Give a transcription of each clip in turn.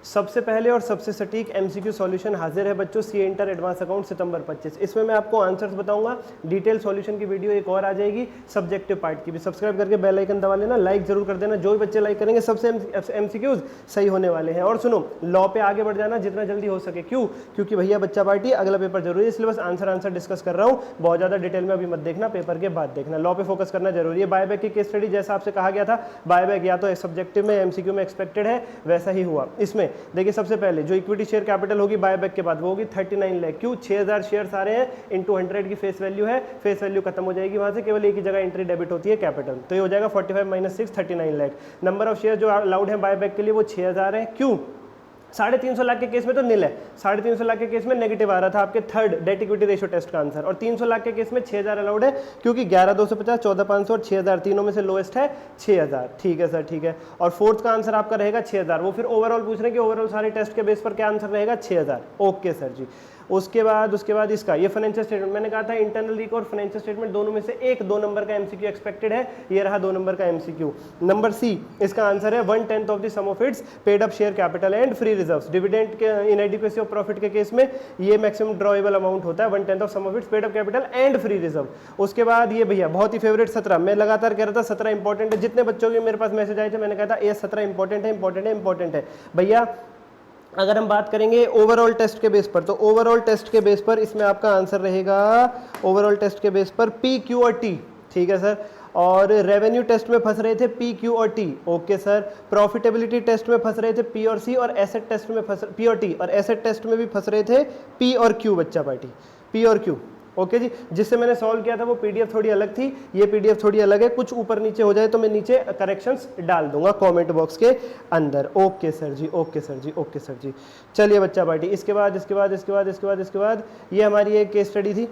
सबसे पहले और सबसे सटीक एमसीक्यू सॉल्यूशन हाजिर है बच्चों, सीए इंटर एडवांस अकाउंट सितंबर 25। इसमें मैं आपको आंसर्स बताऊंगा, डिटेल सॉल्यूशन की वीडियो एक और आ जाएगी, सब्जेक्टिव पार्ट की भी। सब्सक्राइब करके बेल आइकन दबा लेना, लाइक जरूर कर देना, जो भी बच्चे लाइक करेंगे सबसे एमसीक्यूज सही होने वाले हैं। और सुनो, लॉ पे आगे बढ़ जाना जितना जल्दी हो सके। क्यों? क्योंकि भैया बच्चा पार्टी अगला पेपर जरूरी है, इसलिए बस आंसर डिस्कस कर रहा हूँ, बहुत ज्यादा डिटेल में अभी मत देखना, पेपर के बाद देखना। लॉ पे फोकस करना जरूरी है। बायबैक की केस स्टडी जैसा आपसे कहा गया था, बायबैक या तो सब्जेक्टिव में एमसीक्यू में एक्सपेक्टेड है, वैसा ही हुआ। इसमें देखिए सबसे पहले जो इक्विटी शेयर कैपिटल होगी बायबैक के बाद वो होगी 39 लाख। क्यों? 6000 शेयर्स आ रहे हैं, इनटू 100 की फेस वैल्यू है, फेस वैल्यू खत्म हो जाएगी वहां से, केवल एक ही जगह एंट्री डेबिट होती है कैपिटल, तो ये हो जाएगा 45 minus 6 39 lakh. Number of share जो अलाउड है बायबैक के लिए वो 6000 है। क्यों? 350 लाख के केस में तो नील है, 350 लाख के केस में नेगेटिव आ रहा था आपके third debt equity ratio test का आंसर, और 300 लाख के केस में 6000 अलाउड है, क्योंकि 11250, 14500 और 6000 तीनों में से लोएस्ट है 6000। ठीक है सर, ठीक है। और फोर्थ का आंसर आपका रहेगा 6000। वो फिर ओवरऑल पूछ रहे हैं कि ओवरऑल सारे टेस्ट के बेस पर क्या आंसर रहेगा? 6000। ओके सर जी। उसके बाद इसका ये फाइनेंशियल स्टेटमेंट, मैंने कहा था इंटरनल रिक और फाइनेंशियल स्टेटमेंट दोनों में से एक 2 नंबर का एमसीक्यू एक्सपेक्टेड है, ये रहा 2 नंबर का एमसीक्यू। नंबर सी, इसका आंसर है 1/10 of the sum of its paid up share capital and free reserves. Dividend के इनएडिक्वेसी ऑफ प्रॉफिट के केस में ये मैक्सिमम ड्रॉएबल अमाउंट होता है 1/10 of sum of its paid up capital and free reserve. उसके बाद ये भैया बहुत ही फेवरेट 17, मैं लगातार कह रहा था 17 इंपॉर्टेंट है, जितने बच्चों के मेरे पास मैसेज आए थे मैंने कहा था ये 17 इंपॉर्टेंट है, इंपॉर्टेंट है, इंपॉर्टेंट है भैया। अगर हम बात करेंगे ओवरऑल टेस्ट के बेस पर, तो ओवरऑल टेस्ट के बेस पर इसमें आपका आंसर रहेगा, ओवरऑल टेस्ट के बेस पर पी, क्यू और टी। ठीक है सर। और रेवेन्यू टेस्ट में फंस रहे थे पी, क्यू और T. Okay sir. Profitability test में फंस रहे थे पी और सी, और एसेट टेस्ट में फंस पी और टी, और एसेट टेस्ट में भी फंस रहे थे पी और क्यू बच्चा पार्टी, पी और क्यू। ओके जी। जिससे मैंने सॉल्व किया था वो पीडीएफ थोड़ी अलग थी, ये पीडीएफ थोड़ी अलग है, कुछ ऊपर नीचे हो जाए तो मैं नीचे करेक्शंस डाल दूंगा कमेंट बॉक्स के अंदर। ओके सर जी, ओके सर जी, ओके सर जी। चलिए बच्चा पार्टी, इसके बाद ये हमारी एक केस स्टडी थी,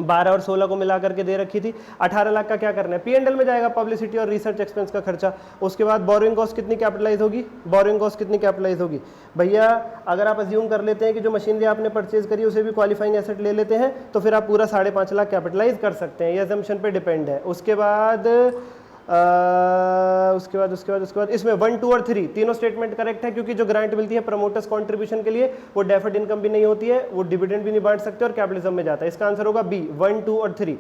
12 और 16 को मिला करके दे रखी थी। 18 लाख का क्या करना है? पीएनएल में जाएगा, पब्लिसिटी और रिसर्च एक्सपेंस का खर्चा। उसके बाद बोरोइंग कॉस्ट कितनी कैपिटलाइज होगी? बोरोइंग कॉस्ट कितनी कैपिटलाइज होगी भैया? अगर आप अज्यूम कर लेते हैं कि जो मशीनरी आपने परचेज करी उसे भी क्वालिफाइंग एसेट ले लेते हैं, तो फिर आप पूरा 5.5 लाख कैपिटलाइज कर सकते हैं, ये अजम्पशन पे डिपेंड है। उसके बाद इसमें 1, 2 और 3 तीनों स्टेटमेंट करेक्ट है, क्योंकि जो ग्रांट मिलती है प्रमोटर्स कंट्रीब्यूशन के लिए वो डेफर्ड इनकम भी नहीं होती है, वो डिविडेंड भी नहीं बांट सकते और कैपिटलिज्म में जाता है। इसका आंसर होगा बी, 1, 2 और 3।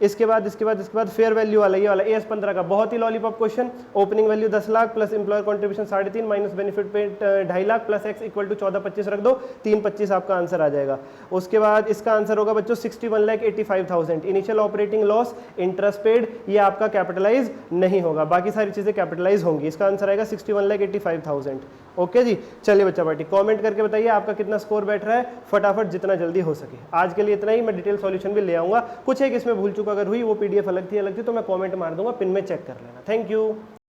इसके बाद फेयर वैल्यू वाला, ये वाला AS 15 का बहुत ही lollipop question. Opening value 10 lakh plus employer contribution 3.5 minus benefit pay 2.5 lakh plus x equal to 1425 रख दो, 325 आपका आंसर आ जाएगा। उसके बाद इसका आंसर होगा बच्चों 61,85,000। Initial operating loss, interest paid, ये आपका कैपिटलाइज नहीं होगा, बाकी सारी चीजें कैपिटलाइज होंगी। इसका आंसर आएगा 61,85,000। ओके जी। चलिए बच्चा पार्टी, कमेंट करके बताइए आपका कितना स्कोर बैठ रहा है, फटाफट जितना जल्दी हो सके। आज के लिए इतना ही, मैं डिटेल सॉल्यूशन भी ले आऊंगा, कुछ एक इसमें भूल चूक अगर हुई वो पीडीएफ अलग थी तो मैं कमेंट मार दूंगा, पिन में चेक कर लेना। Thank you.